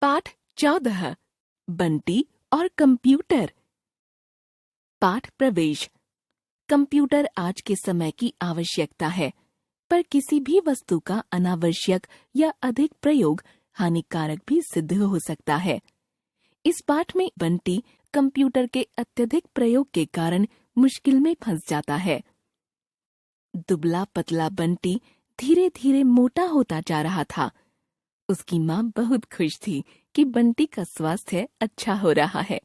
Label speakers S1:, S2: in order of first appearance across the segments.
S1: पाठ 14 बंटी और कंप्यूटर। पाठ प्रवेश। कंप्यूटर आज के समय की आवश्यकता है, पर किसी भी वस्तु का अनावश्यक या अधिक प्रयोग हानिकारक भी सिद्ध हो सकता है। इस पाठ में बंटी कंप्यूटर के अत्यधिक प्रयोग के कारण मुश्किल में फंस जाता है। दुबला पतला बंटी धीरे धीरे मोटा होता जा रहा था। उसकी माँ बहुत खुश थी कि बंटी का स्वास्थ्य अच्छा हो रहा है।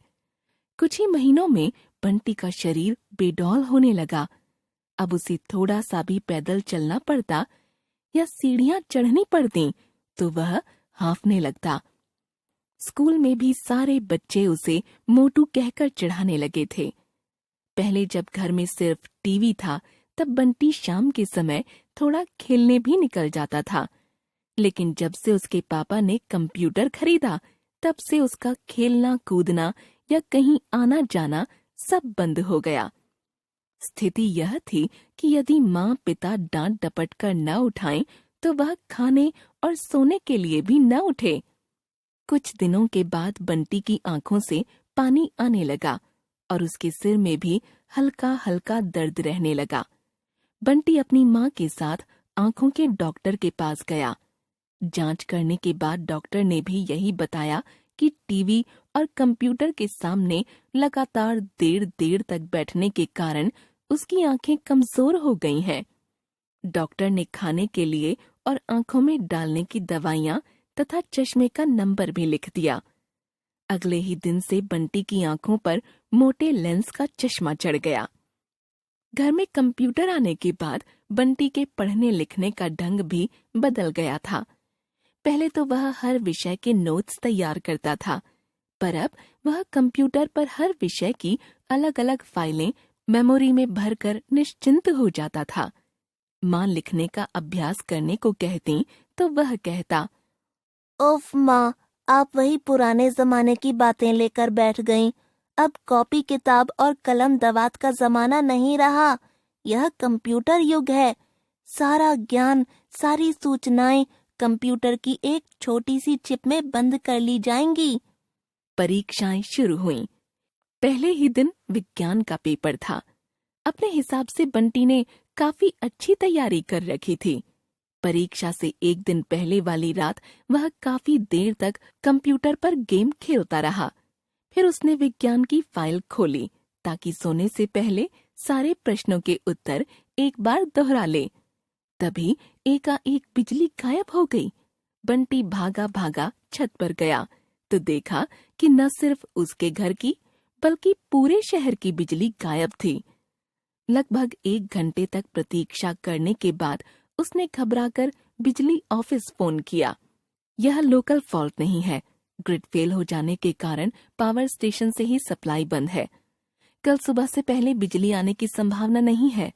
S1: कुछ ही महीनों में बंटी का शरीर बेडौल होने लगा। अब उसे थोड़ा सा भी पैदल चलना पड़ता या सीढ़ियां चढ़नी पड़ती तो वह हांफने लगता। स्कूल में भी सारे बच्चे उसे मोटू कहकर चिढ़ाने लगे थे। पहले जब घर में सिर्फ टीवी था तब बंटी शाम के समय थोड़ा खेलने भी निकल जाता था, लेकिन जब से उसके पापा ने कंप्यूटर खरीदा तब से उसका खेलना कूदना या कहीं आना जाना सब बंद हो गया। स्थिति यह थी कि यदि माँ पिता डांट डपट कर न उठाएं तो वह खाने और सोने के लिए भी न उठे। कुछ दिनों के बाद बंटी की आंखों से पानी आने लगा और उसके सिर में भी हल्का हल्का दर्द रहने लगा। बंटी अपनी माँ के साथ आंखों के डॉक्टर के पास गया। जांच करने के बाद डॉक्टर ने भी यही बताया कि टीवी और कंप्यूटर के सामने लगातार देर देर तक बैठने के कारण उसकी आंखें कमजोर हो गई हैं। डॉक्टर ने खाने के लिए और आंखों में डालने की दवाइयां तथा चश्मे का नंबर भी लिख दिया। अगले ही दिन से बंटी की आंखों पर मोटे लेंस का चश्मा चढ़ गया। घर में कंप्यूटर आने के बाद बंटी के पढ़ने लिखने का ढंग भी बदल गया था। पहले तो वह हर विषय के नोट्स तैयार करता था, पर अब वह कंप्यूटर पर हर विषय की अलग अलग फाइलें मेमोरी में भरकर निश्चिंत हो जाता था। माँ लिखने का अभ्यास करने को कहती तो वह कहता,
S2: उफ माँ, आप वही पुराने जमाने की बातें लेकर बैठ गईं। अब कॉपी किताब और कलम दवात का जमाना नहीं रहा। यह कंप्यूटर युग है। सारा ज्ञान, सारी सूचनाएं कंप्यूटर की एक छोटी सी चिप में बंद कर ली जाएंगी।
S1: परीक्षाएं शुरू हुईं। पहले ही दिन विज्ञान का पेपर था। अपने हिसाब से बंटी ने काफी अच्छी तैयारी कर रखी थी। परीक्षा से एक दिन पहले वाली रात वह काफी देर तक कंप्यूटर पर गेम खेलता रहा। फिर उसने विज्ञान की फाइल खोली ताकि सोने से पहले सारे प्रश्नों के उत्तर एक बार दोहरा ले। तभी एकाएक बिजली गायब हो गई। बंटी भागा भागा छत पर गया तो देखा कि न सिर्फ उसके घर की बल्कि पूरे शहर की बिजली गायब थी। लगभग 1 घंटे तक प्रतीक्षा करने के बाद उसने घबराकर बिजली ऑफिस फोन किया। यह लोकल फॉल्ट नहीं है, ग्रिड फेल हो जाने के कारण पावर स्टेशन से ही सप्लाई बंद है। कल सुबह से पहले बिजली आने की संभावना नहीं है।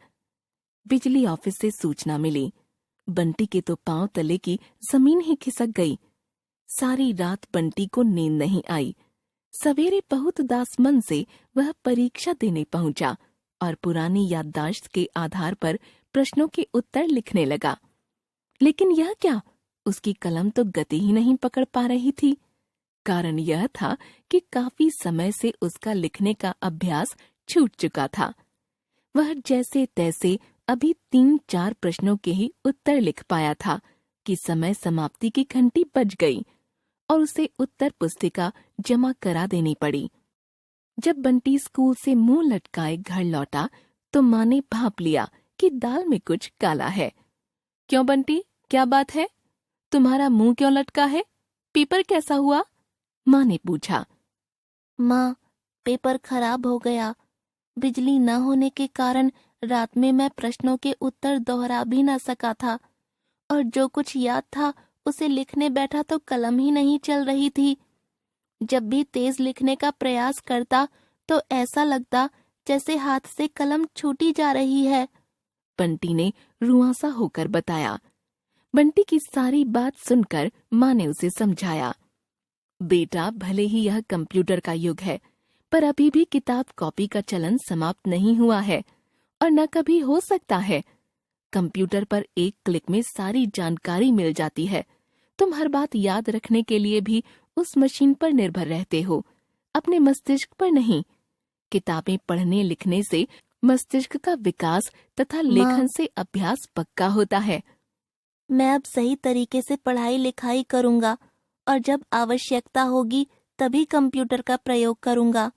S1: बिजली ऑफिस से सूचना मिली। बंटी के तो पांव तले की जमीन ही खिसक गई। सारी रात बंटी को नींद नहीं आई। सवेरे बहुत उदास मन से वह परीक्षा देने पहुंचा और पुरानी याददाश्त के आधार पर प्रश्नों के उत्तर लिखने लगा। लेकिन यह क्या, उसकी कलम तो गति ही नहीं पकड़ पा रही थी। कारण यह था कि काफी समय से उसका लिखने का अभ्यास छूट चुका था। वह जैसे तैसे अभी 3-4 प्रश्नों के ही उत्तर लिख पाया था कि समय समाप्ति की घंटी बज गई और उसे उत्तर पुस्तिका जमा करा देनी पड़ी। जब बंटी स्कूल से मुंह लटकाए घर लौटा तो माँ ने भांप लिया कि दाल में कुछ काला है। क्यों बंटी, क्या बात है? तुम्हारा मुंह क्यों लटका है? पेपर कैसा हुआ? माँ ने पूछा।
S2: माँ, पेपर खराब हो गया। बिजली न होने के कारण रात में मैं प्रश्नों के उत्तर दोहरा भी न सका था और जो कुछ याद था उसे लिखने बैठा तो कलम ही नहीं चल रही थी। जब भी तेज लिखने का प्रयास करता तो ऐसा लगता जैसे हाथ से कलम छूटी जा रही है।
S1: बंटी ने रुआंसा होकर बताया। बंटी की सारी बात सुनकर माँ ने उसे समझाया, बेटा, भले ही यह कंप्यूटर का युग है, पर अभी भी किताब कॉपी का चलन समाप्त नहीं हुआ है और न कभी हो सकता है। कंप्यूटर पर एक क्लिक में सारी जानकारी मिल जाती है। तुम हर बात याद रखने के लिए भी उस मशीन पर निर्भर रहते हो, अपने मस्तिष्क पर नहीं। किताबें पढ़ने लिखने से मस्तिष्क का विकास तथा लेखन से अभ्यास पक्का होता है।
S2: मैं अब सही तरीके से पढ़ाई लिखाई करूंगा और जब आवश्यकता होगी तभी कंप्यूटर का प्रयोग करूंगा।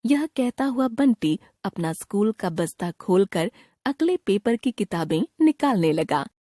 S1: यह कहता हुआ बंटी अपना स्कूल का बस्ता खोलकर अगले पेपर की किताबें निकालने लगा।